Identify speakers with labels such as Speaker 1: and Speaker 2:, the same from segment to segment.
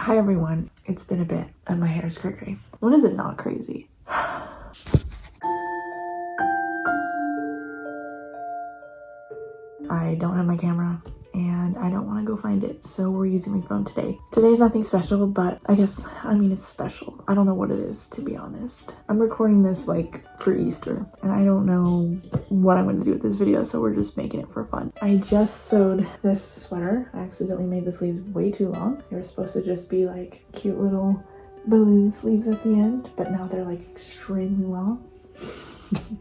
Speaker 1: Hi everyone, it's been a bit and my hair's cray-cray. When is it not crazy? I don't have my camera and I don't want to go find it, so we're using my phone today. Today's nothing special, but it's special. I don't know what it is, to be honest. I'm recording this like for Easter and I don't know what I'm going to do with this video, so we're just making it for fun. I just sewed this sweater. I accidentally made the sleeves way too long. They were supposed to just be like cute little balloon sleeves at the end, but now they're like extremely long.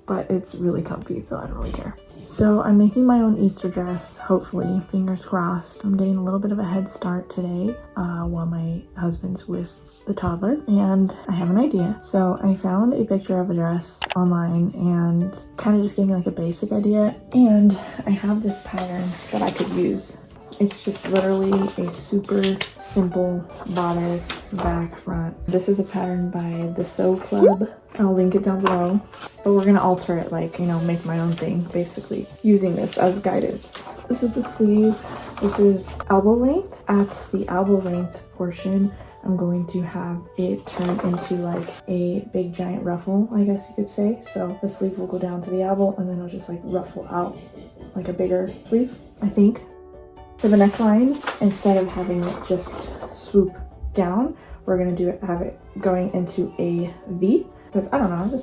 Speaker 1: But it's really comfy, so I don't really care. So I'm making my own Easter dress, hopefully, fingers crossed. I'm getting a little bit of a head start today while my husband's with the toddler, and I have an idea. So I found a picture of a dress online and kind of just gave me like a basic idea, and I have this pattern that I could use. It's just literally a super simple bodice, back, front. This is a pattern by the Sew Club. I'll link it down below, but we're gonna alter it, like, you know, make my own thing, basically, using this as guidance. This is the sleeve. This is elbow length. At the elbow length portion, I'm going to have it turn into like a big giant ruffle, I guess you could say. So the sleeve will go down to the elbow and then it'll just like ruffle out like a bigger sleeve, I think. For the neckline, instead of having it just swoop down, we're gonna have it going into a V, because I don't know,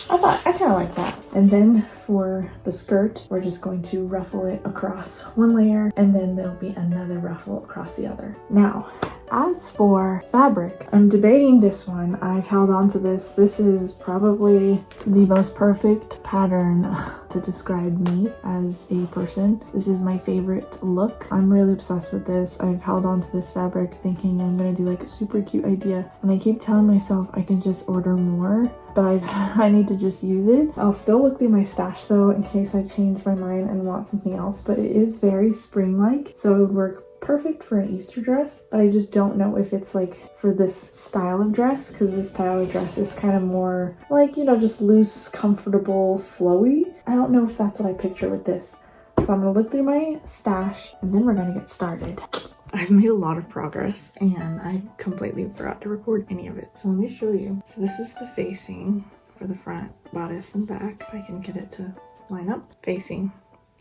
Speaker 1: I kind of like that. And then for the skirt, we're just going to ruffle it across one layer, and then there'll be another ruffle across the other. Now, as for fabric, I'm debating this one. I've held on to this. This is probably the most perfect pattern to describe me as a person. This is my favorite look. I'm really obsessed with this. I've held on to this fabric thinking I'm gonna do like a super cute idea, and I keep telling myself I can just order more, but I need to just use it. I'll still look through my stash though in case I change my mind and want something else, but it is very spring-like, so it would work perfect for an Easter dress, but I just don't know if it's like for this style of dress, because this style of dress is kind of more like, you know, just loose, comfortable, flowy. I don't know if that's what I picture with this. So I'm gonna look through my stash and then we're gonna get started. I've made a lot of progress and I completely forgot to record any of it, so let me show you. So this is the facing for the front, bodice and back. If I can get it to line up. Facing,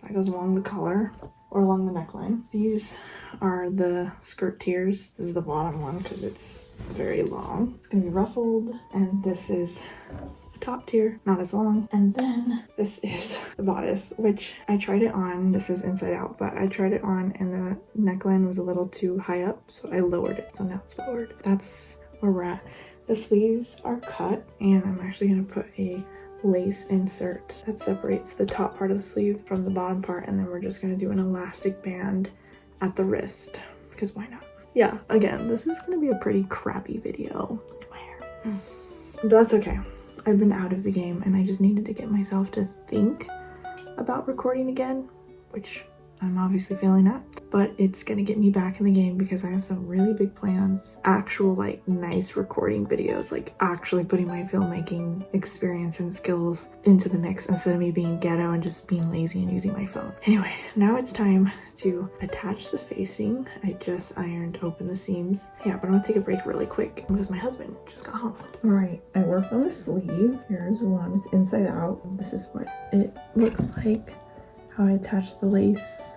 Speaker 1: that goes along the collar or along the neckline. These are the skirt tiers. This is the bottom one because it's very long. It's gonna be ruffled, and this is the top tier, not as long. And then this is the bodice, which I tried it on. This is inside out, but I tried it on and the neckline was a little too high up, so I lowered it, so now it's lowered. That's where we're at. The sleeves are cut, and I'm actually gonna put a lace insert that separates the top part of the sleeve from the bottom part, and then we're just gonna do an elastic band at the wrist, because why not? Yeah, again, this is gonna be a pretty crappy video. Look at my hair. But that's okay. I've been out of the game and I just needed to get myself to think about recording again, which I'm obviously failing at, but it's gonna get me back in the game because I have some really big plans, actual like nice recording videos, like actually putting my filmmaking experience and skills into the mix instead of me being ghetto and just being lazy and using my phone. Anyway, now it's time to attach the facing. I just ironed open the seams. Yeah, but I'm gonna take a break really quick because my husband just got home. All right, I worked on the sleeve. Here's one, it's inside out. This is what it looks like. How I attached the lace.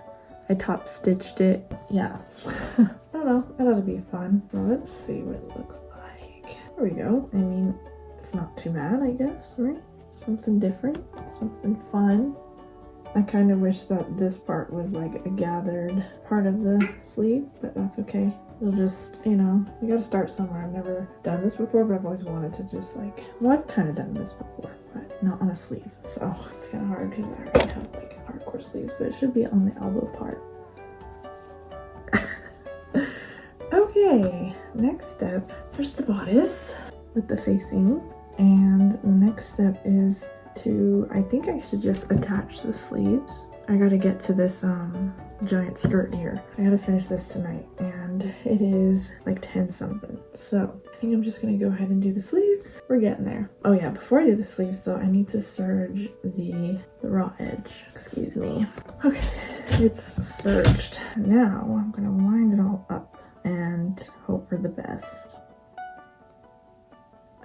Speaker 1: I top stitched it. Yeah. I don't know, that ought to be fun. So let's see what it looks like. There we go. I mean, it's not too bad, I guess, right? Something different, something fun. I kind of wish that this part was like a gathered part of the sleeve, but that's okay. We'll just, you know, we gotta start somewhere. I've never done this before, but I've always wanted to just like, well, I've kind of done this before, but not on a sleeve. So it's kind of hard because I already have like hardcore sleeves, but it should be on the elbow part. Okay, next step, here's the bodice with the facing, and the next step is to, I think I should just attach the sleeves. I gotta get to this giant skirt here. I gotta finish this tonight, and it is like 10 something. So I think I'm just gonna go ahead and do the sleeves. We're getting there. Oh yeah, before I do the sleeves though, I need to serge the raw edge. Excuse me. Okay, it's serged. Now I'm gonna line it all up and hope for the best.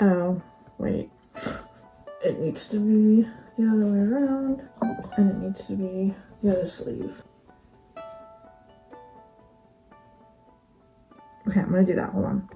Speaker 1: Oh, wait. It needs to be the other way around, and it needs to be the other sleeve. Okay, I'm gonna do that. Hold on.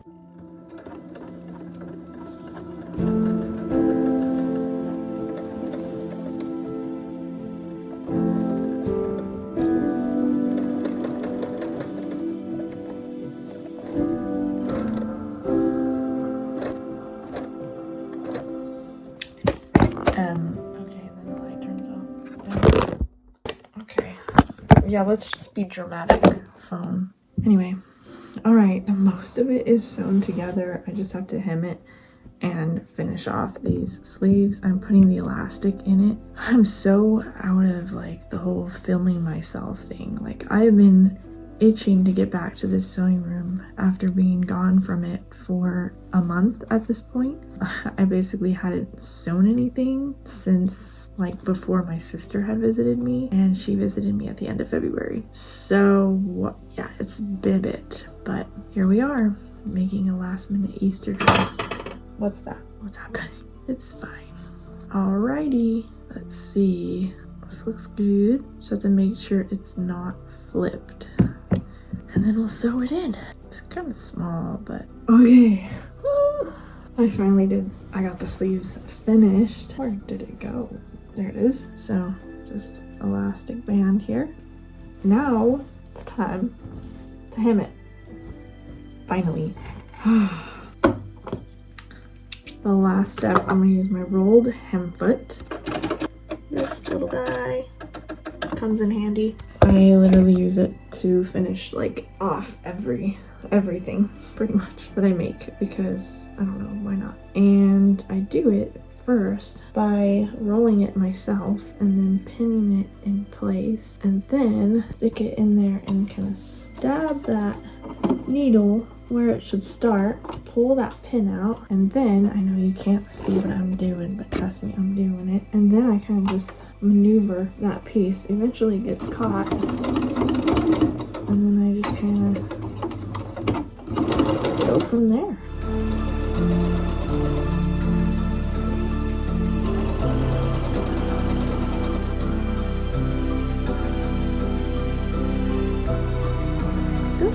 Speaker 1: Okay, then the light turns off. Okay. Yeah, let's just be dramatic, phone. Anyway, alright, most of it is sewn together. I just have to hem it and finish off these sleeves. I'm putting the elastic in it. I'm so out of like the whole filming myself thing. Like, I've been itching to get back to this sewing room after being gone from it for a month at this point. I basically hadn't sewn anything since like before my sister had visited me, and she visited me at the end of February. So yeah, it's been a bit, but here we are making a last minute Easter dress. What's that? What's happening? It's fine. Alrighty, let's see. This looks good. Just have to make sure it's not flipped. And then we'll sew it in. It's kind of small, but okay. I finally did. I got the sleeves finished. Where did it go? There it is. So just elastic band here. Now it's time to hem it. Finally. The last step, I'm gonna use my rolled hem foot. This little guy comes in handy. I literally use it to finish like off everything pretty much that I make, because I don't know, why not? And I do it first by rolling it myself and then pinning it in place, and then stick it in there and kind of stab that needle where it should start, pull that pin out, and then, I know you can't see what I'm doing, but trust me, I'm doing it. And then I kind of just maneuver that piece. Eventually it gets caught, and then I just kind of go from there. Let's go.